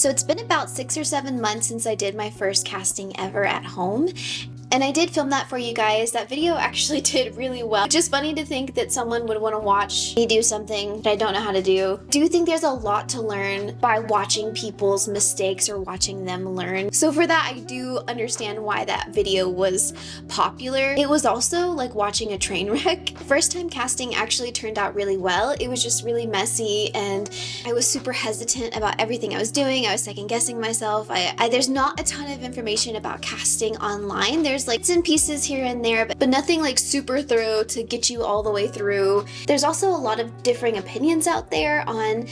So it's been about 6 or 7 months since I did my first casting ever at home. And I did film that for you guys. That video actually did really well. It's just funny to think that someone would want to watch me do something that I don't know how to do. I do think there's a lot to learn by watching people's mistakes or watching them learn. So for that, I do understand why that video was popular. It was also like watching a train wreck. First time casting actually turned out really well. It was just really messy and I was super hesitant about everything I was doing. I was second guessing myself. There's not a ton of information about casting online. There's like bits and pieces here and there, but nothing like super thorough to get you all the way through. There's also a lot of differing opinions out there on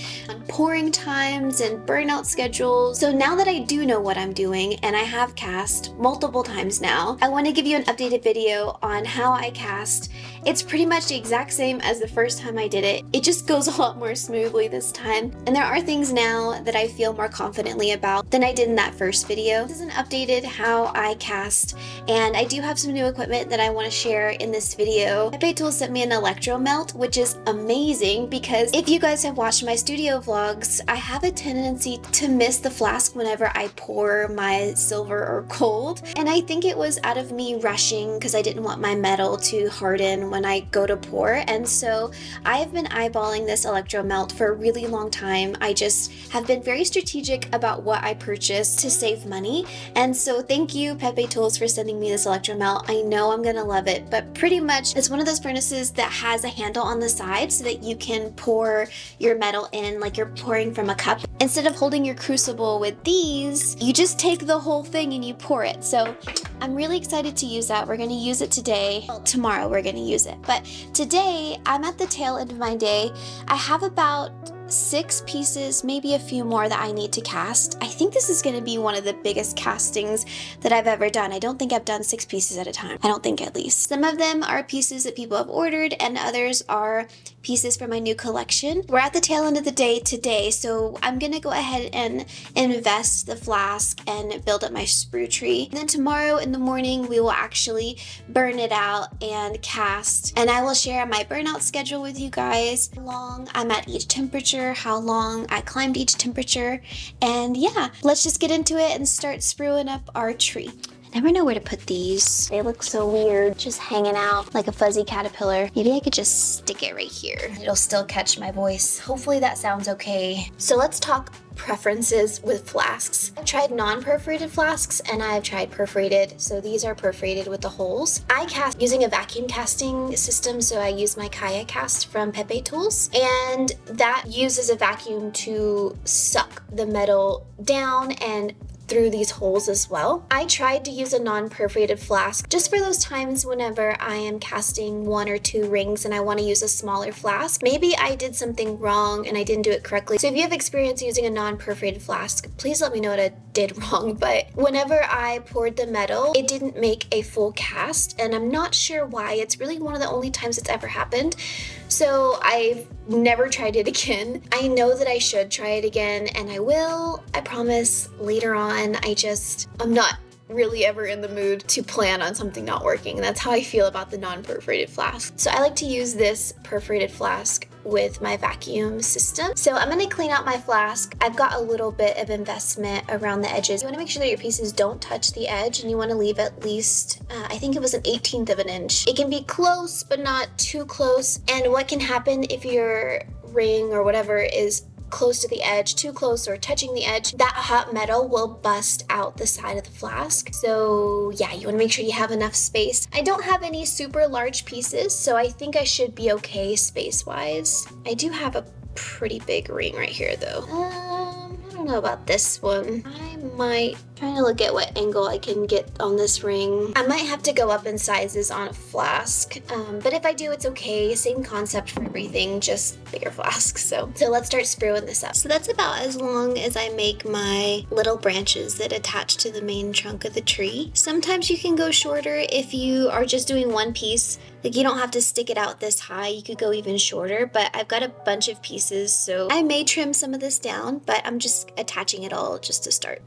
pouring times and burnout schedules. So now that I do know what I'm doing and I have cast multiple times now, I want to give you an updated video on how I cast. It's pretty much the exact same as the first time I did it. It just goes a lot more smoothly this time. And there are things now that I feel more confidently about than I did in that first video. This is an updated how I cast, and I do have some new equipment that I want to share in this video. Pepe Tools sent me an Electro melt, which is amazing because if you guys have watched my studio vlogs, I have a tendency to miss the flask whenever I pour my silver or gold. And I think it was out of me rushing because I didn't want my metal to harden when I go to pour. And so I have been eyeballing this Electro melt for a really long time. I just have been very strategic about what I purchased to save money. And so thank you, Pepe Tools, for sending me this Electro melt. I know I'm gonna love it, but pretty much it's one of those furnaces that has a handle on the side so that you can pour your metal in like you're pouring from a cup. Instead of holding your crucible with these, you just take the whole thing and you pour it. So I'm really excited to use that. We're gonna use it today. Well, tomorrow we're gonna use it. But today, I'm at the tail end of my day. I have about 6 pieces, maybe a few more that I need to cast. I think this is going to be one of the biggest castings that I've ever done. I don't think I've done 6 pieces at a time. I don't think, at least. Some of them are pieces that people have ordered and others are pieces from my new collection. We're at the tail end of the day today, so I'm going to go ahead and invest the flask and build up my sprue tree. And then tomorrow in the morning we will actually burn it out and cast, and I will share my burnout schedule with you guys, how long I'm at each temperature, how long I climbed each temperature, and yeah, let's just get into it and start spruing up our tree. I never know where to put these. They look so weird, just hanging out like a fuzzy caterpillar. Maybe I could just stick it right here. It'll still catch my voice. Hopefully that sounds okay. So let's talk preferences with flasks. I've tried non-perforated flasks and I've tried perforated. So these are perforated with the holes. I cast using a vacuum casting system, so I use my Kaya cast from Pepe Tools, and that uses a vacuum to suck the metal down and through these holes as well. I tried to use a non-perforated flask just for those times whenever I am casting 1 or 2 rings and I want to use a smaller flask. Maybe I did something wrong and I didn't do it correctly. So if you have experience using a non-perforated flask, please let me know what I did wrong. But whenever I poured the metal, it didn't make a full cast, and I'm not sure why. It's really one of the only times it's ever happened. So I've never tried it again. I know that I should try it again, and I will, I promise, later on. I'm not really ever in the mood to plan on something not working. That's how I feel about the non-perforated flask. So I like to use this perforated flask with my vacuum system. So I'm gonna clean out my flask. I've got a little bit of investment around the edges. You wanna make sure that your pieces don't touch the edge, and you wanna leave at least, I think it was an 1/18 of an inch. It can be close, but not too close. And what can happen if your ring or whatever is close to the edge, too close, or touching the edge, that hot metal will bust out the side of the flask. So yeah, you want to make sure you have enough space. I don't have any super large pieces, so I think I should be okay space-wise. I do have a pretty big ring right here though. I don't know about this one. I might, trying to look at what angle I can get on this ring. I might have to go up in sizes on a flask, but if I do, it's okay. Same concept for everything, just bigger flasks. So let's start spruing this up. So that's about as long as I make my little branches that attach to the main trunk of the tree. Sometimes you can go shorter if you are just doing one piece. Like, you don't have to stick it out this high. You could go even shorter, but I've got a bunch of pieces, so I may trim some of this down, but I'm just attaching it all just to start.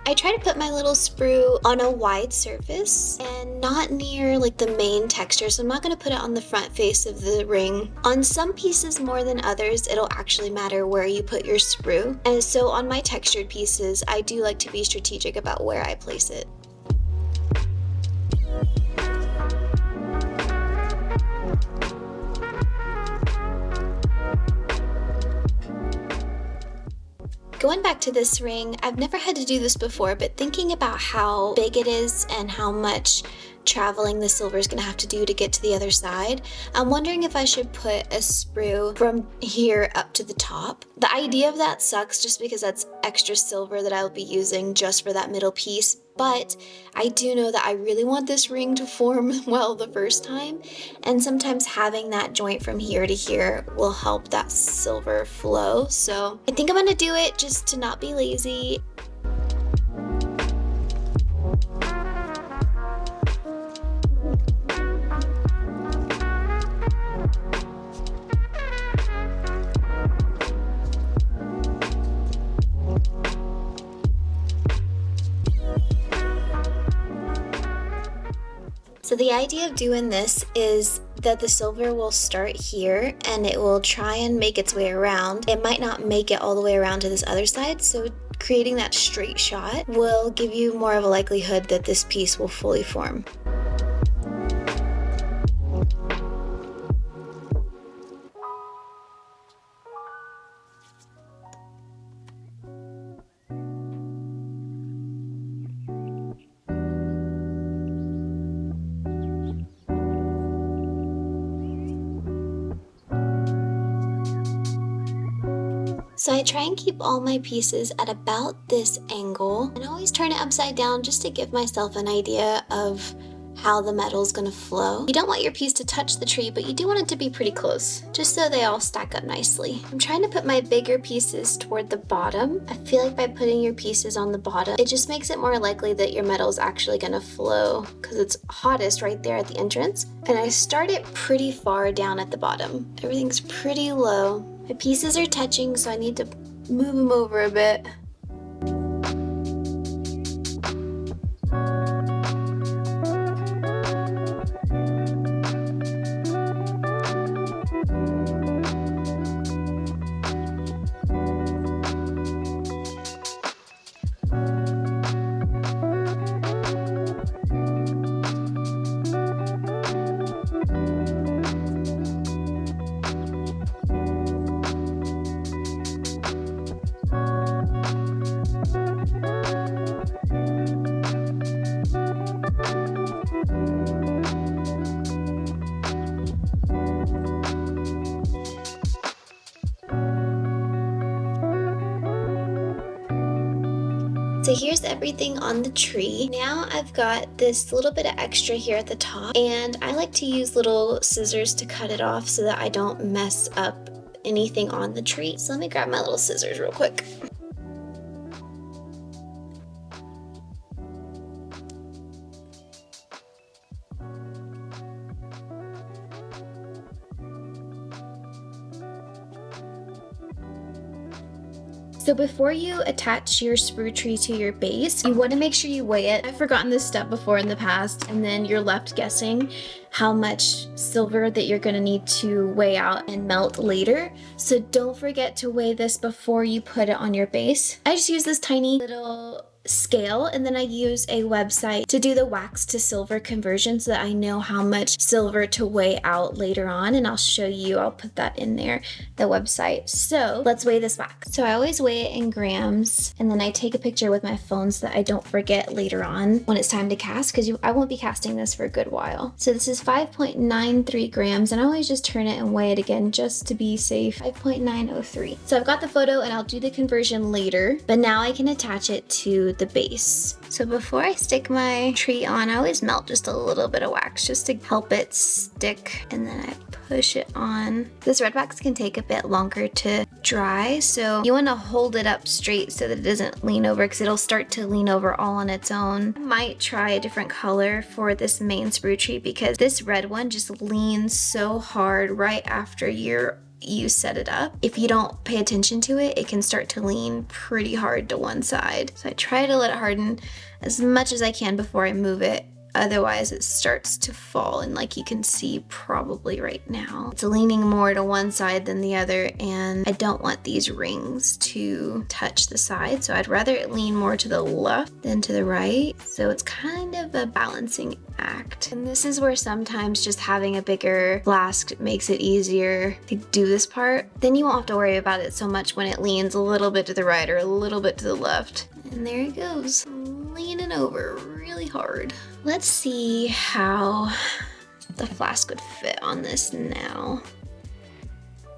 I I try to put my little sprue on a wide surface and not near like the main texture, so I'm not going to put it on the front face of the ring. On some pieces more than others, it'll actually matter where you put your sprue, and so on my textured pieces, I do like to be strategic about where I place it. Going back to this ring, I've never had to do this before, but thinking about how big it is and how much traveling the silver is going to have to do to get to the other side, I'm wondering if I should put a sprue from here up to the top. The idea of that sucks just because that's extra silver that I'll be using just for that middle piece, but I do know that I really want this ring to form well the first time, and sometimes having that joint from here to here will help that silver flow. So I think I'm going to do it just to not be lazy. So the idea of doing this is that the silver will start here and it will try and make its way around. It might not make it all the way around to this other side, so creating that straight shot will give you more of a likelihood that this piece will fully form. So I try and keep all my pieces at about this angle, and I always turn it upside down just to give myself an idea of how the metal is going to flow. You don't want your piece to touch the tree, but you do want it to be pretty close, just so they all stack up nicely. I'm trying to put my bigger pieces toward the bottom. I feel like by putting your pieces on the bottom, it just makes it more likely that your metal is actually going to flow because it's hottest right there at the entrance. And I start it pretty far down at the bottom. Everything's pretty low. My pieces are touching, so I need to move them over a bit. So here's everything on the tree. Now I've got this little bit of extra here at the top, and I like to use little scissors to cut it off so that I don't mess up anything on the tree. So let me grab my little scissors real quick. So before you attach your sprue tree to your base, you want to make sure you weigh it. I've forgotten this step before in the past, and then you're left guessing how much silver that you're going to need to weigh out and melt later. So don't forget to weigh this before you put it on your base. I just use this tiny little scale, and then I use a website to do the wax to silver conversion so that I know how much silver to weigh out later on, and I'll show you, I'll put that in there, the website. So let's weigh this wax. So I always weigh it in grams, and then I take a picture with my phone so that I don't forget later on when it's time to cast, because I won't be casting this for a good while. So this is 5.93 grams, and I always just turn it and weigh it again just to be safe. 5.903. So I've got the photo, and I'll do the conversion later, but now I can attach it to the base. So before I stick my tree on, I always melt just a little bit of wax just to help it stick, and then I push it on. This red wax can take a bit longer to dry, so you want to hold it up straight so that it doesn't lean over, because it'll start to lean over all on its own. I might try a different color for this main sprue tree because this red one just leans so hard right after you're you set it up. If you don't pay attention to it, it can start to lean pretty hard to one side. So I try to let it harden as much as I can before I move it. Otherwise it starts to fall, and like you can see probably right now, it's leaning more to one side than the other, and I don't want these rings to touch the side, so I'd rather it lean more to the left than to the right. So it's kind of a balancing act. And this is where sometimes just having a bigger flask makes it easier to do this part. Then you won't have to worry about it so much when it leans a little bit to the right or a little bit to the left. And there it goes, leaning over really hard. Let's see how the flask would fit on this now.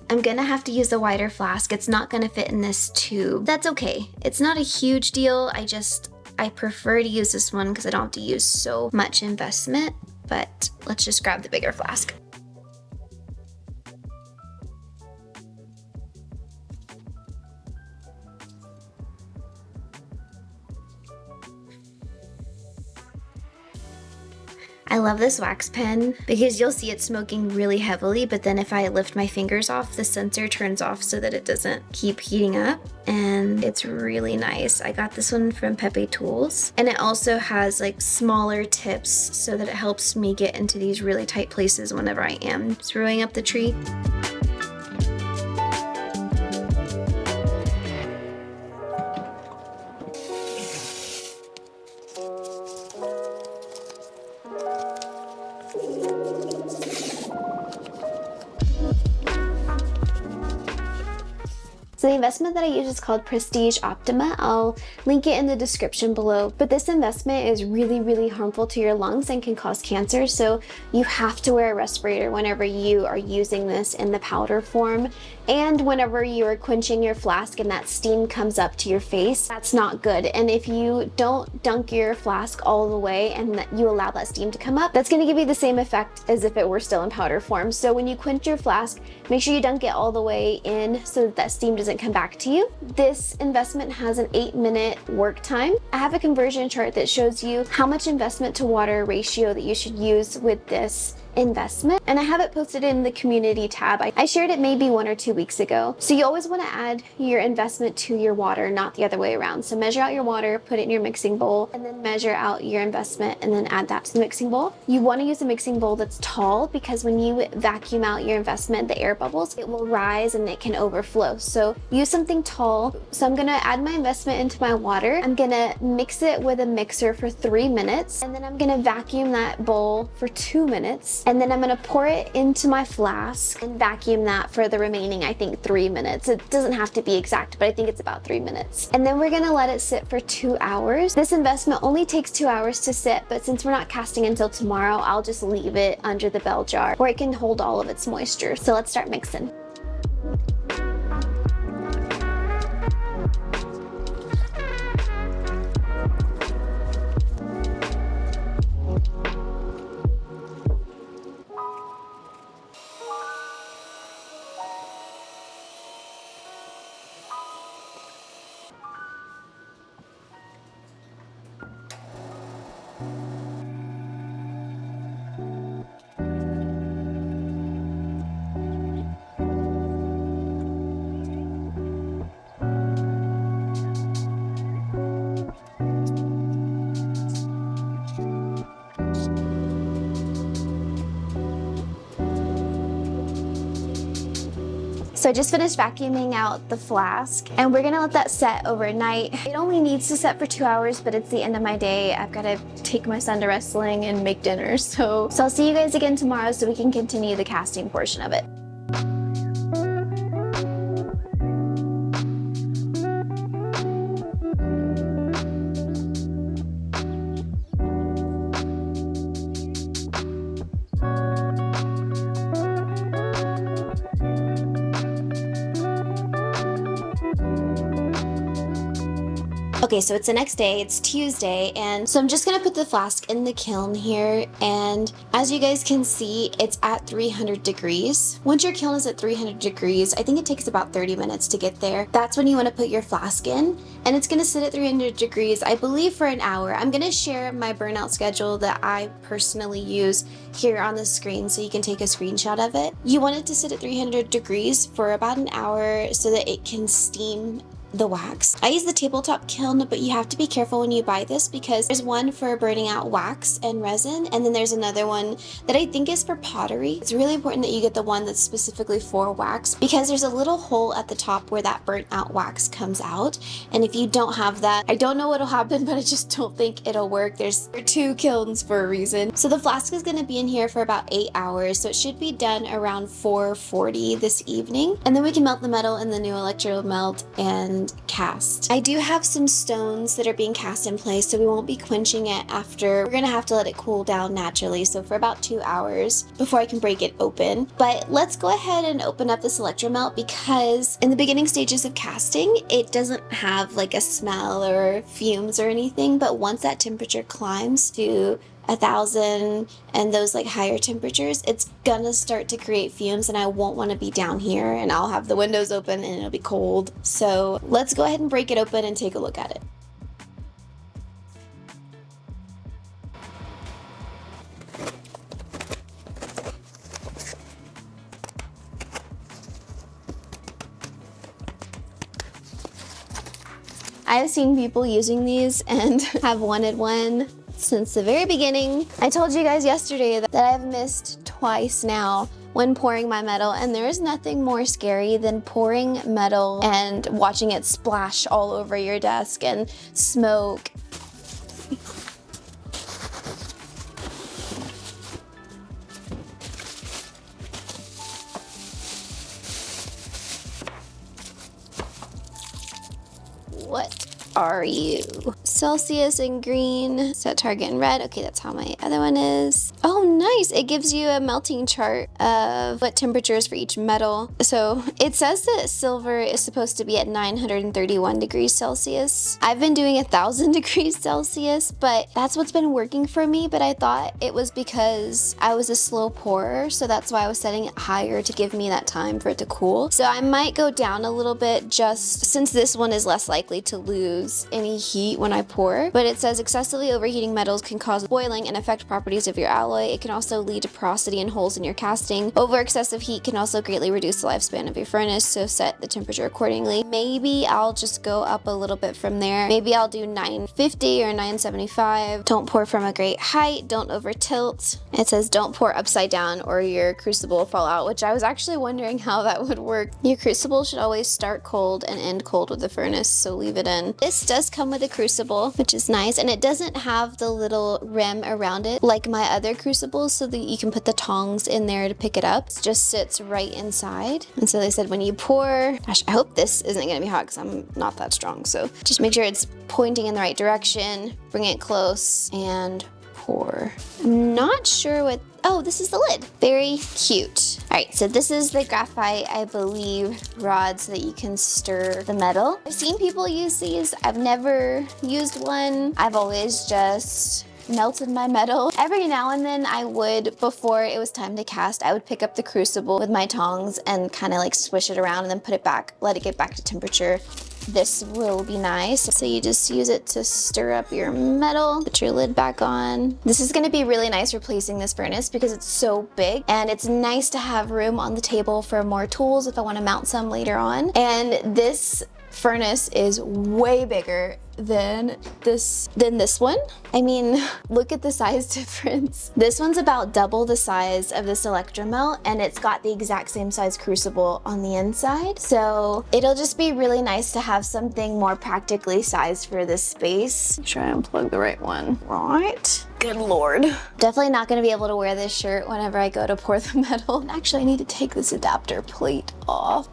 I'm gonna have to use the wider flask. It's not gonna fit in this tube. That's okay. It's not a huge deal. I prefer to use this one because I don't have to use so much investment, but let's just grab the bigger flask. I love this wax pen because you'll see it smoking really heavily, but then if I lift my fingers off, the sensor turns off so that it doesn't keep heating up, and it's really nice. I got this one from Pepe Tools, and it also has like smaller tips so that it helps me get into these really tight places whenever I am screwing up the tree. So the investment that I use is called Prestige Optima. I'll link it in the description below. But this investment is really, really harmful to your lungs and can cause cancer. So you have to wear a respirator whenever you are using this in the powder form. And whenever you are quenching your flask and that steam comes up to your face, that's not good. And if you don't dunk your flask all the way and you allow that steam to come up, that's gonna give you the same effect as if it were still in powder form. So when you quench your flask, make sure you dunk it all the way in so that steam doesn't come back to you. This investment has an 8-minute work time. I have a conversion chart that shows you how much investment to water ratio that you should use with this investment, and I have it posted in the community tab. I shared it maybe 1 or 2 weeks ago. So you always want to add your investment to your water, not the other way around. So measure out your water, put it in your mixing bowl, and then measure out your investment and then add that to the mixing bowl. You want to use a mixing bowl that's tall because when you vacuum out your investment, the air bubbles, it will rise and it can overflow. So use something tall. So I'm gonna add my investment into my water. I'm gonna mix it with a mixer for 3 minutes, and then I'm gonna vacuum that bowl for 2 minutes. And then I'm gonna pour it into my flask and vacuum that for the remaining, I think, 3 minutes. It doesn't have to be exact, but I think it's about 3 minutes. And then we're gonna let it sit for 2 hours. This investment only takes 2 hours to sit, but since we're not casting until tomorrow, I'll just leave it under the bell jar where it can hold all of its moisture. So let's start mixing. So I just finished vacuuming out the flask, and we're gonna let that set overnight. It only needs to set for 2 hours, but it's the end of my day. I've gotta take my son to wrestling and make dinner. So I'll see you guys again tomorrow so we can continue the casting portion of it. Okay, so it's the next day, it's Tuesday, and so I'm just gonna put the flask in the kiln here, and as you guys can see, it's at 300 degrees. Once your kiln is at 300 degrees, I think it takes about 30 minutes to get there. That's when you wanna put your flask in, and it's gonna sit at 300 degrees, I believe for an hour. I'm gonna share my burnout schedule that I personally use here on the screen so you can take a screenshot of it. You want it to sit at 300 degrees for about an hour so that it can steam the wax. I use the tabletop kiln, but you have to be careful when you buy this because there's one for burning out wax and resin, and then there's another one that I think is for pottery. It's really important that you get the one that's specifically for wax because there's a little hole at the top where that burnt out wax comes out, and if you don't have that, I don't know what'll happen, but I just don't think it'll work. There's two kilns for a reason. So the flask is going to be in here for about 8 hours, so it should be done around 4:40 this evening, and then we can melt the metal in the new Electro melt and cast. I do have some stones that are being cast in place, so we won't be quenching it after. We're gonna have to let it cool down naturally, so for about 2 hours before I can break it open. But let's go ahead and open up this Electro melt because in the beginning stages of casting, it doesn't have like a smell or fumes or anything, but once that temperature climbs to 1,000 and those like higher temperatures, it's gonna start to create fumes, and I won't want to be down here, and I'll have the windows open and it'll be cold. So let's go ahead and break it open and take a look at it. I've seen people using these and have wanted one since the very beginning. I told you guys yesterday that I've missed twice now when pouring my metal, and there is nothing more scary than pouring metal and watching it splash all over your desk and smoke. What are you? Celsius in green, set target in red. Okay, that's how my other one is. Oh, nice. It gives you a melting chart of what temperatures for each metal. So it says that silver is supposed to be at 931 degrees Celsius. I've been doing 1,000 degrees Celsius, but that's what's been working for me. But I thought it was because I was a slow pourer, so that's why I was setting it higher to give me that time for it to cool. So I might go down a little bit just since this one is less likely to lose any heat when I pour. But it says excessively overheating metals can cause boiling and affect properties of your alloy. It can also lead to porosity and holes in your casting. Over excessive heat can also greatly reduce the lifespan of your furnace, so set the temperature accordingly. Maybe I'll just go up a little bit from there. Maybe I'll do 950 or 975. Don't pour from a great height. Don't over tilt. It says don't pour upside down or your crucible will fall out, which I was actually wondering how that would work. Your crucible should always start cold and end cold with the furnace, so leave it in. This does come with a crucible, which is nice, and it doesn't have the little rim around it like my other crucibles so that you can put the tongs in there to pick it up. It just sits right inside. And so they said when you pour, gosh, I hope this isn't gonna be hot because I'm not that strong, so just make sure it's pointing in the right direction, bring it close, and pour. I'm not sure what, oh, this is the lid. Very cute. All right, so this is the graphite, I believe, rod so that you can stir the metal. I've seen people use these. I've never used one. I've always just melted my metal. Every now and then I would, before it was time to cast, I would pick up the crucible with my tongs and kind of like swish it around and then put it back, let it get back to temperature. This will be nice. So you just use it to stir up your metal, put your lid back on. This is gonna be really nice replacing this furnace because it's so big, and it's nice to have room on the table for more tools if I wanna mount some later on. And this furnace is way bigger than this one. I mean, look at the size difference. This one's about double the size of this Electromelt, and it's got the exact same size crucible on the inside. So it'll just be really nice to have something more practically sized for this space. Make sure I unplug the right one. Right. Good Lord. Definitely not gonna be able to wear this shirt whenever I go to pour the metal. And actually, I need to take this adapter plate off.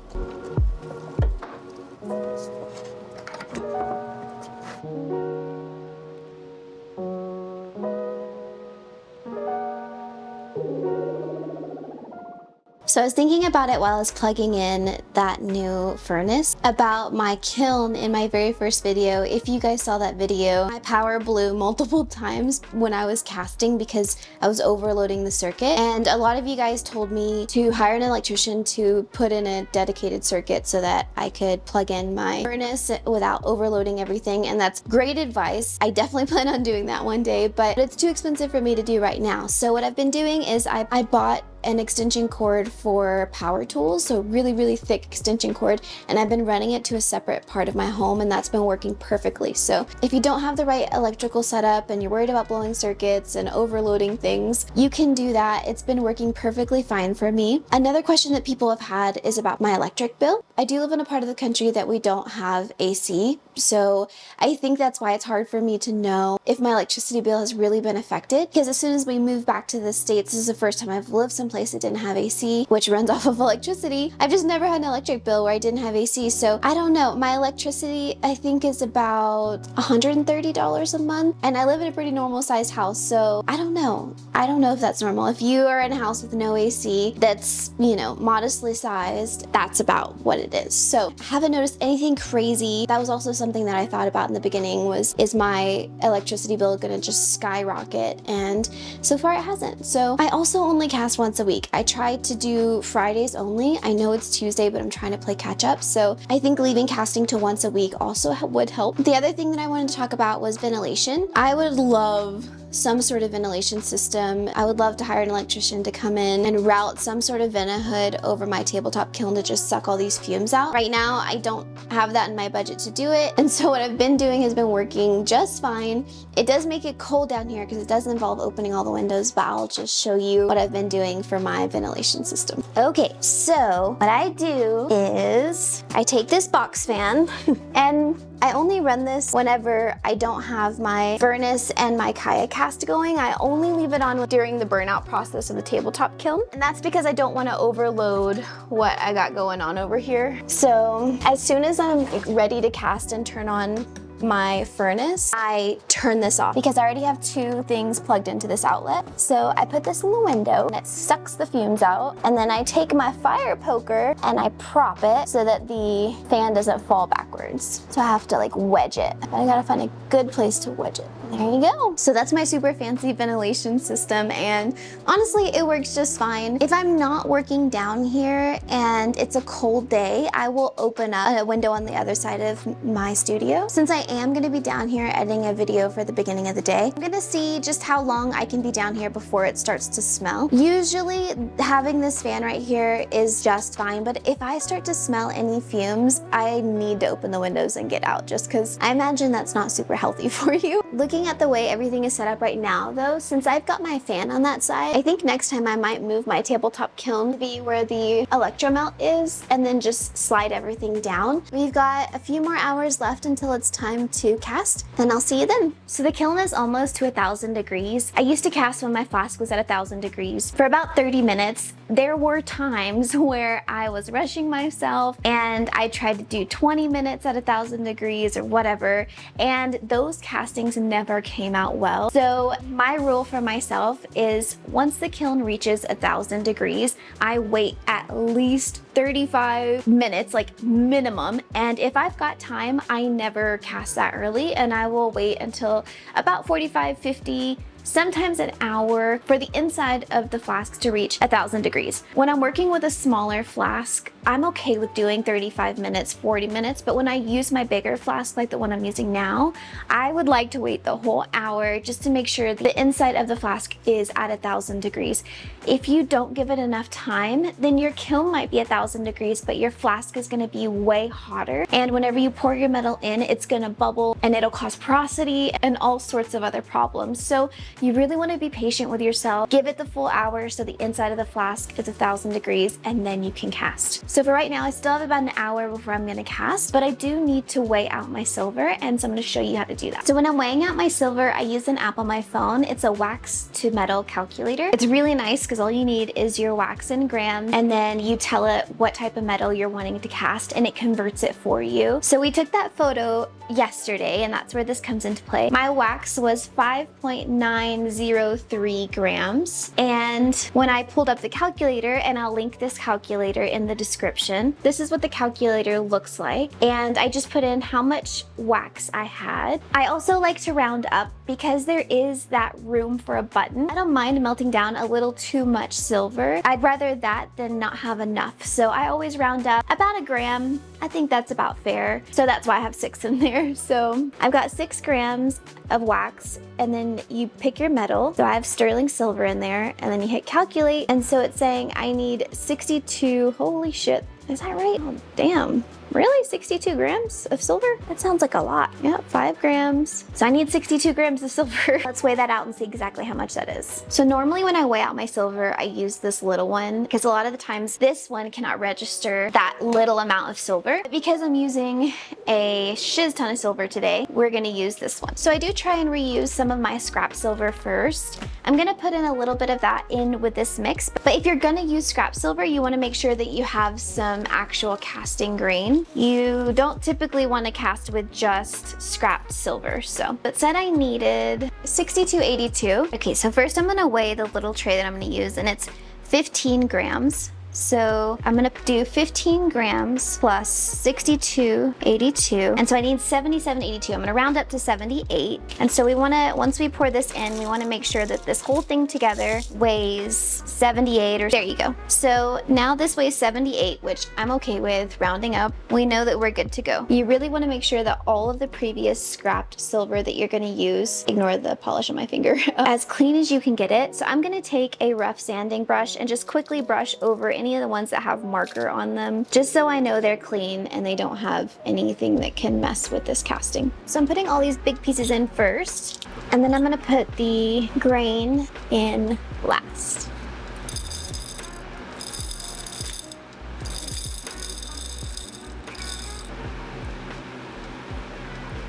So I was thinking about it while I was plugging in that new furnace, about my kiln in my very first video. If you guys saw that video, my power blew multiple times when I was casting because I was overloading the circuit. And a lot of you guys told me to hire an electrician to put in a dedicated circuit so that I could plug in my furnace without overloading everything. And that's great advice. I definitely plan on doing that one day, but it's too expensive for me to do right now. So what I've been doing is I bought an extension cord for power tools, so really thick extension cord, and I've been running it to a separate part of my home, and that's been working perfectly. So if you don't have the right electrical setup and you're worried about blowing circuits and overloading things, you can do that. It's been working perfectly fine for me. Another question that people have had is about my electric bill. I do live in a part of the country that we don't have AC, so I think that's why it's hard for me to know if my electricity bill has really been affected, because as soon as we moved back to the States, this is the first time I've lived someplace that didn't have AC, which runs off of electricity. I've just never had an electric bill where I didn't have AC, so I don't know. My electricity, I think, is about $130 a month, and I live in a pretty normal sized house, so I don't know. I don't know if that's normal. If you are in a house with no AC that's, you know, modestly sized, that's about what it is. So I haven't noticed anything crazy. That was also something that I thought about in the beginning, was, is my electricity bill gonna just skyrocket? And so far it hasn't. So I also only cast once a week. I tried to do Fridays only. I know it's Tuesday, but I'm trying to play catch up. So I think leaving casting to once a week also would help. The other thing that I wanted to talk about was ventilation. I would love some sort of ventilation system. I would love to hire an electrician to come in and route some sort of vent hood over my tabletop kiln to just suck all these fumes out. Right now, I don't have that in my budget to do it, and so what I've been doing has been working just fine. It does make it cold down here because it does involve opening all the windows, but I'll just show you what I've been doing for my ventilation system. Okay, so what I do is I take this box fan and I only run this whenever I don't have my furnace and my Kaya cast going. I only leave it on during the burnout process of the tabletop kiln. And that's because I don't want to overload what I got going on over here. So as soon as I'm ready to cast and turn on my furnace, I turn this off because I already have two things plugged into this outlet. So I put this in the window and it sucks the fumes out. And then I take my fire poker and I prop it so that the fan doesn't fall backwards. So I have to like wedge it. I gotta find a good place to wedge it. There you go. So that's my super fancy ventilation system, and honestly, it works just fine. If I'm not working down here and it's a cold day, I will open up a window on the other side of my studio. Since I am gonna be down here editing a video for the beginning of the day, I'm gonna see just how long I can be down here before it starts to smell. Usually having this fan right here is just fine, but if I start to smell any fumes, I need to open the windows and get out, just because I imagine that's not super healthy for you. Looking at the way everything is set up right now though, since I've got my fan on that side, I think next time I might move my tabletop kiln to be where the Electro melt is and then just slide everything down. We've got a few more hours left until it's time to cast, and I'll see you then. So the kiln is almost to 1,000 degrees. I used to cast when my flask was at 1,000 degrees for about 30 minutes. There were times where I was rushing myself and I tried to do 20 minutes at 1,000 degrees or whatever, and those castings never came out well. So my rule for myself is once the kiln reaches 1,000 degrees, I wait at least 35 minutes, like minimum. And if I've got time, I never cast that early, and I will wait until about 45, 50, sometimes an hour for the inside of the flask to reach 1,000 degrees. When I'm working with a smaller flask, I'm okay with doing 35 minutes, 40 minutes, but when I use my bigger flask like the one I'm using now, I would like to wait the whole hour just to make sure the inside of the flask is at 1,000 degrees. If you don't give it enough time, then your kiln might be 1,000 degrees, but your flask is gonna be way hotter. And whenever you pour your metal in, it's gonna bubble and it'll cause porosity and all sorts of other problems. So you really wanna be patient with yourself. Give it the full hour so the inside of the flask is 1,000 degrees, and then you can cast. So for right now, I still have about an hour before I'm gonna cast, but I do need to weigh out my silver, and so I'm gonna show you how to do that. So when I'm weighing out my silver, I use an app on my phone. It's a wax to metal calculator. It's really nice because all you need is your wax in grams, and then you tell it what type of metal you're wanting to cast, and it converts it for you. So we took that photo yesterday, and that's where this comes into play. My wax was 5.9 0.903 grams. And when I pulled up the calculator, and I'll link this calculator in the description, this is what the calculator looks like. And I just put in how much wax I had. I also like to round up because there is that room for a button. I don't mind melting down a little too much silver. I'd rather that than not have enough. So I always round up about a gram. I think that's about fair. So that's why I have 6 in there. So I've got 6 grams of wax, and then you pick your metal. So I have sterling silver in there, and then you hit calculate. And so it's saying I need 62, holy shit, is that right? Oh, damn. Really? 62 grams of silver? That sounds like a lot. Yeah, 5 grams. So I need 62 grams of silver. Let's weigh that out and see exactly how much that is. So normally when I weigh out my silver, I use this little one because a lot of the times this one cannot register that little amount of silver. But because I'm using a shiz ton of silver today, we're gonna use this one. So I do try and reuse some of my scrap silver first. I'm gonna put in a little bit of that in with this mix. But if you're gonna use scrap silver, you wanna make sure that you have some actual casting grain. You don't typically want to cast with just scrapped silver. So it said I needed 62.82. Okay, so first I'm gonna weigh the little tray that I'm gonna use, and it's 15 grams. So I'm gonna do 15 grams plus 62.82. And so I need 77.82. I'm gonna round up to 78. And so we wanna, once we pour this in, we wanna make sure that this whole thing together weighs 78, or there you go. So now this weighs 78, which I'm okay with rounding up. We know that we're good to go. You really wanna make sure that all of the previous scrapped silver that you're gonna use, ignore the polish on my finger, as clean as you can get it. So I'm gonna take a rough sanding brush and just quickly brush over any of the ones that have marker on them, just so I know they're clean and they don't have anything that can mess with this casting. So I'm putting all these big pieces in first, and then I'm gonna put the grain in last.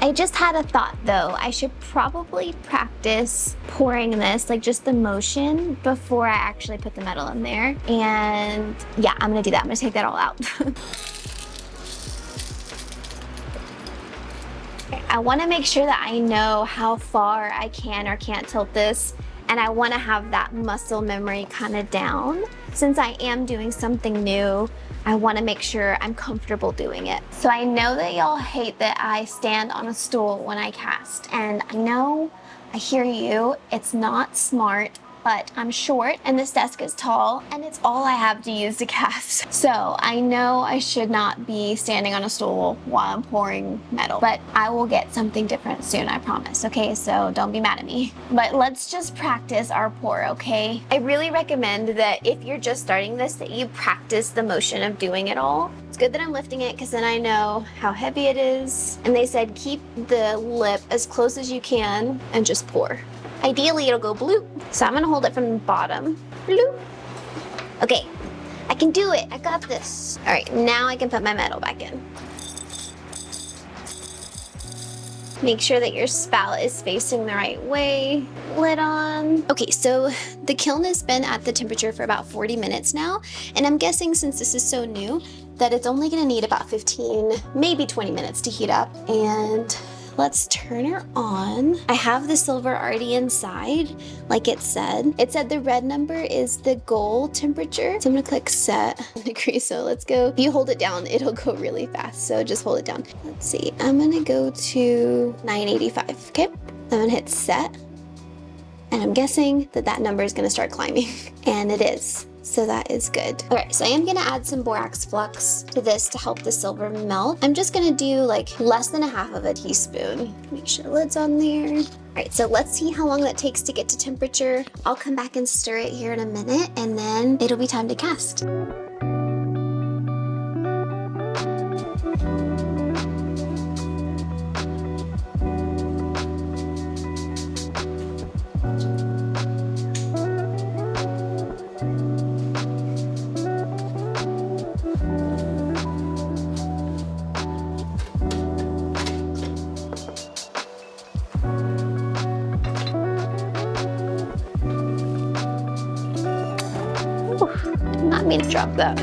I just had a thought though. I should probably practice pouring this, like just the motion, before I actually put the metal in there. And yeah, I'm gonna do that. I'm gonna take that all out. I wanna make sure that I know how far I can or can't tilt this, and I wanna have that muscle memory kind of down. Since I am doing something new, I want to make sure I'm comfortable doing it. So I know that y'all hate that I stand on a stool when I cast, and I know, I hear you, it's not smart, but I'm short and this desk is tall and it's all I have to use to cast. So I know I should not be standing on a stool while I'm pouring metal, but I will get something different soon, I promise, okay? So don't be mad at me. But let's just practice our pour, okay? I really recommend that if you're just starting this, that you practice the motion of doing it all. It's good that I'm lifting it because then I know how heavy it is. And they said keep the lip as close as you can and just pour. Ideally, it'll go bloop. So I'm gonna hold it from the bottom. Bloop. Okay, I can do it. I got this. All right, now I can put my metal back in. Make sure that your spout is facing the right way. Lid on. Okay, so the kiln has been at the temperature for about 40 minutes now, and I'm guessing since this is so new that it's only gonna need about 15, maybe 20 minutes to heat up. And let's turn her on. I have the silver already inside, like it said. It said the red number is the goal temperature. So I'm gonna click set degrees. So let's go. If you hold it down, it'll go really fast. So just hold it down. Let's see, I'm gonna go to 985, okay? I'm gonna hit set. And I'm guessing that that number is gonna start climbing. And it is. So that is good. All right, so I am gonna add some borax flux to this to help the silver melt. I'm just gonna do like less than a half of a teaspoon. Make sure the lid's on there. All right, so let's see how long that takes to get to temperature. I'll come back and stir it here in a minute, and then it'll be time to cast. Did not mean to drop that.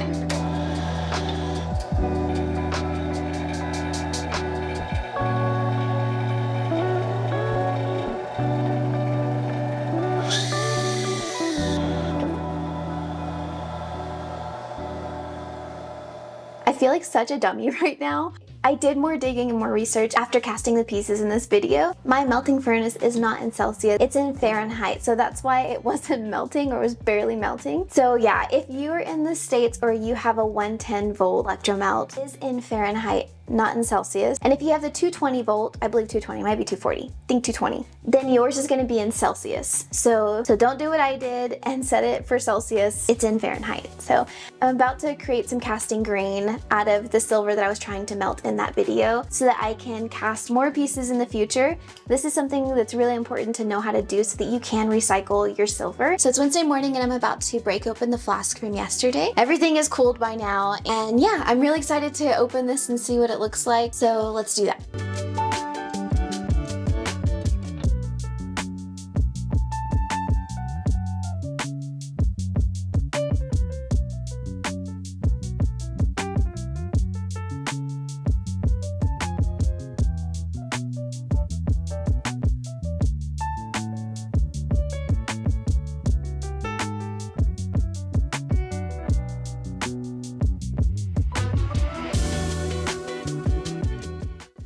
feel like such a dummy right now. I did more digging and more research after casting the pieces in this video. My melting furnace is not in Celsius, it's in Fahrenheit, so that's why it wasn't melting or was barely melting. So yeah, if you're in the States or you have a 110 volt electromelt, it is in Fahrenheit, not in Celsius. And if you have the 220 volt, I believe 220, might be 240, I think 220, then yours is gonna be in Celsius. So don't do what I did and set it for Celsius, it's in Fahrenheit. So I'm about to create some casting grain out of the silver that I was trying to melt in that video so that I can cast more pieces in the future. This is something that's really important to know how to do so that you can recycle your silver. So it's Wednesday morning and I'm about to break open the flask from yesterday. Everything is cooled by now, and yeah, I'm really excited to open this and see what it looks like. So let's do that.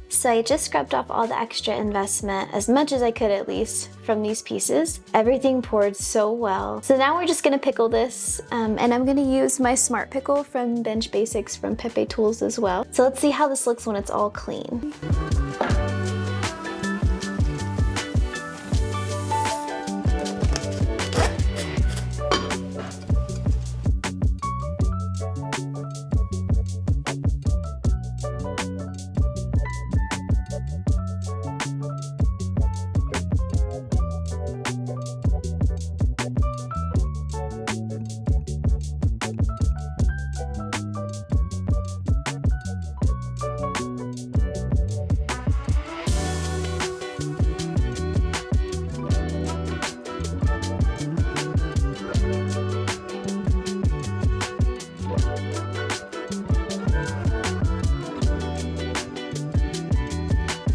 So I just scrubbed off all the extra investment, as much as I could at least, from these pieces. Everything poured so well. So now we're just gonna pickle this, and I'm gonna use my Smart Pickle from Bench Basics from Pepe Tools as well. So let's see how this looks when it's all clean.